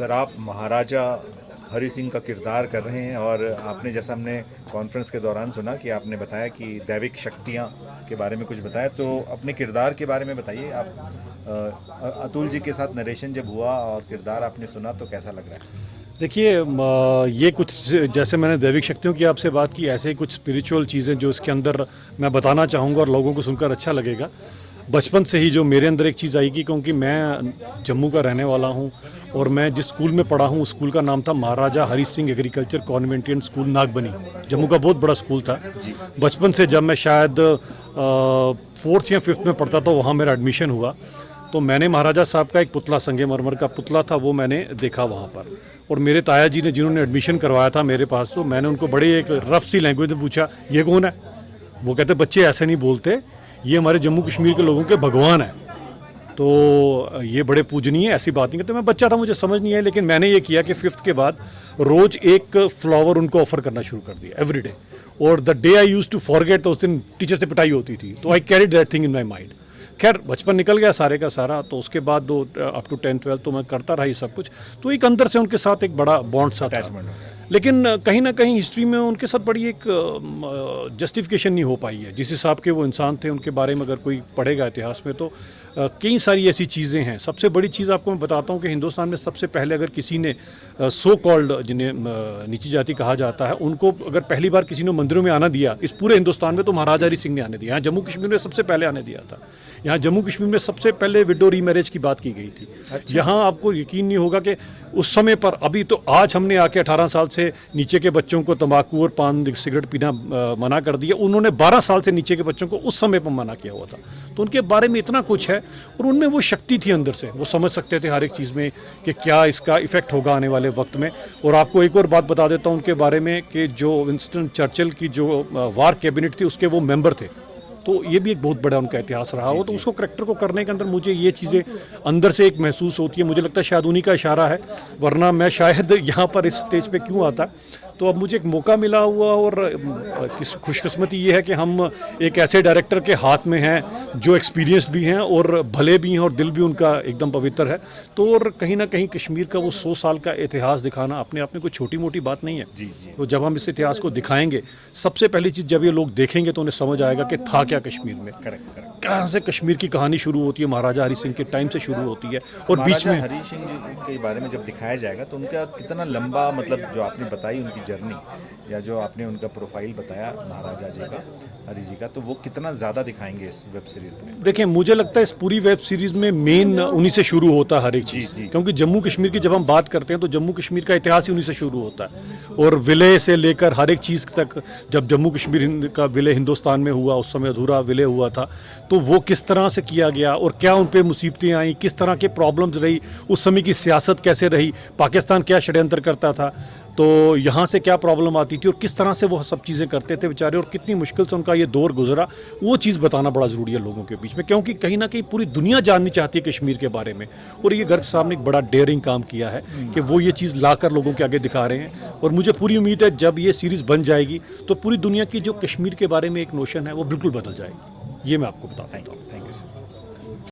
Sir, आप महाराजा हरि सिंह का किरदार कर रहे हैं और आपने, जैसा हमने कॉन्फ्रेंस के दौरान सुना कि आपने बताया कि दैविक शक्तियाँ के बारे में कुछ बताया, तो अपने किरदार के बारे में बताइए। आप अतुल जी के साथ नरेशन जब हुआ और किरदार आपने सुना तो कैसा लग रहा है? देखिए, ये कुछ जैसे मैंने दैविक शक्तियों की आपसे बात की, ऐसे ही कुछ स्पिरिचुअल चीज़ें जो इसके अंदर मैं बताना चाहूँगा और लोगों को सुनकर अच्छा लगेगा। बचपन से ही जो मेरे अंदर एक चीज़ आई कि क्योंकि मैं जम्मू का रहने वाला हूँ और मैं जिस स्कूल में पढ़ा हूँ उस स्कूल का नाम था महाराजा हरि सिंह एग्रीकल्चर कॉन्वेंटियन स्कूल नागबनी। जम्मू का बहुत बड़ा स्कूल था। बचपन से जब मैं शायद 4th या 5th में पढ़ता था, वहाँ मेरा एडमिशन हुआ, तो मैंने महाराजा साहब का एक पुतला, संगमरमर का पुतला था, वो मैंने देखा वहाँ पर। और मेरे ताया जी ने, जिन्होंने एडमिशन करवाया था मेरे पास, तो मैंने उनको बड़ी एक रफ सी लैंग्वेज में पूछा, ये कौन है? वो कहते बच्चे ऐसे नहीं बोलते, ये हमारे जम्मू कश्मीर के लोगों के भगवान है, तो ये बड़े पूजनीय, ऐसी बात नहीं करते। मैं बच्चा था, मुझे समझ नहीं है, लेकिन मैंने ये किया कि 5th के बाद रोज़ एक फ्लावर उनको ऑफर करना शुरू कर दिया एवरी डे। और the day I use to forget, तो उस दिन टीचर से पिटाई होती थी, तो I carried that thing in my mind. खैर, बचपन निकल गया सारे का सारा, तो उसके बाद अप टू 10th 12th तो मैं करता रहा ये सब कुछ, तो एक अंदर से उनके साथ एक बड़ा बॉन्ड सा था। लेकिन कहीं ना कहीं हिस्ट्री में उनके साथ बड़ी एक जस्टिफिकेशन नहीं हो पाई है। जिस हिसाब के वो इंसान थे, उनके बारे में अगर कोई पढ़ेगा इतिहास में, तो कई सारी ऐसी चीज़ें हैं। सबसे बड़ी चीज़ आपको मैं बताता हूँ कि हिंदुस्तान में सबसे पहले अगर किसी ने सो कॉल्ड, जिन्हें नीची जाति कहा जाता है, उनको अगर पहली बार किसी ने मंदिरों में आना दिया इस पूरे हिंदुस्तान में, तो महाराजा हरि सिंह ने आने दिया। यहाँ जम्मू कश्मीर में सबसे पहले आने दिया था। यहाँ जम्मू कश्मीर में सबसे पहले विडो रीमैरिज की बात की गई थी। अच्छा। यहाँ आपको यकीन नहीं होगा कि उस समय पर, अभी तो आज हमने आके 18 साल से नीचे के बच्चों को तंबाकू और पान सिगरेट पीना मना कर दिया, उन्होंने 12 साल से नीचे के बच्चों को उस समय पर मना किया हुआ था। तो उनके बारे में इतना कुछ है, और उनमें वो शक्ति थी अंदर से, वो समझ सकते थे हर एक चीज़ में कि क्या इसका इफेक्ट होगा आने वाले वक्त में। और आपको एक और बात बता देता हूँ उनके बारे में कि जो विंस्टन चर्चिल की जो वार कैबिनेट थी, उसके वो मेंबर थे। तो ये भी एक बहुत बड़ा उनका इतिहास रहा हो। तो उसको करैक्टर को करने के अंदर मुझे ये चीज़ें अंदर से एक महसूस होती है। मुझे लगता है शायद उन्हीं का इशारा है, वरना मैं शायद यहाँ पर इस स्टेज पे क्यों आता। तो अब मुझे एक मौका मिला हुआ, और किस खुशकिस्मती ये है कि हम एक ऐसे डायरेक्टर के हाथ में हैं जो एक्सपीरियंस भी हैं और भले भी हैं, और दिल भी उनका एकदम पवित्र है। तो और कहीं ना कहीं कश्मीर का वो 100 साल का इतिहास दिखाना अपने आप में कोई छोटी मोटी बात नहीं है। जी। तो जब हम इस इतिहास को दिखाएंगे, सबसे पहली चीज़ जब ये लोग देखेंगे तो उन्हें समझ आएगा कि था क्या कश्मीर में। करेक्ट। कहाँ से कश्मीर की कहानी शुरू होती है, महाराजा हरि सिंह के टाइम से शुरू होती है। और बीच में हरि सिंह जी के बारे में जब दिखाया जाएगा तो उनका कितना लंबा, मतलब जो आपने बताई उनकी जर्नी, या जो आपने उनका प्रोफाइल बताया महाराजा जी का, हरि जी का, तो वो कितना ज़्यादा दिखाएंगे इस वेब सीरीज़ में? देखिए, मुझे लगता है इस पूरी वेब सीरीज़ में मेन उन्हीं से शुरू होता है हर एक चीज़। क्योंकि जम्मू कश्मीर की जब हम बात करते हैं तो जम्मू कश्मीर का इतिहास ही उन्हीं से शुरू होता है, और विलय से लेकर हर एक चीज़ तक। जब जम्मू कश्मीर का विलय हिंदुस्तान में हुआ, उस समय अधूरा विलय हुआ था, तो वो किस तरह से किया गया और क्या उन पे मुसीबतें आई, किस तरह के प्रॉब्लम्स रही, उस समय की सियासत कैसे रही, पाकिस्तान क्या षड्यंत्र करता था, तो यहाँ से क्या प्रॉब्लम आती थी, और किस तरह से वो सब चीज़ें करते थे बेचारे, और कितनी मुश्किल से उनका ये दौर गुजरा, वो चीज़ बताना बड़ा ज़रूरी है लोगों के बीच में। क्योंकि कहीं ना कहीं पूरी दुनिया जाननी चाहती है कश्मीर के बारे में, और ये गर्ग साहब ने एक बड़ा डेयरिंग काम किया है कि वो ये चीज़ लाकर लोगों के आगे दिखा रहे हैं। और मुझे पूरी उम्मीद है जब ये सीरीज़ बन जाएगी तो पूरी दुनिया की जो कश्मीर के बारे में एक नोशन है वो बिल्कुल बदल जाएगी। ये मैं आपको बताता हूँ। Thank you sir.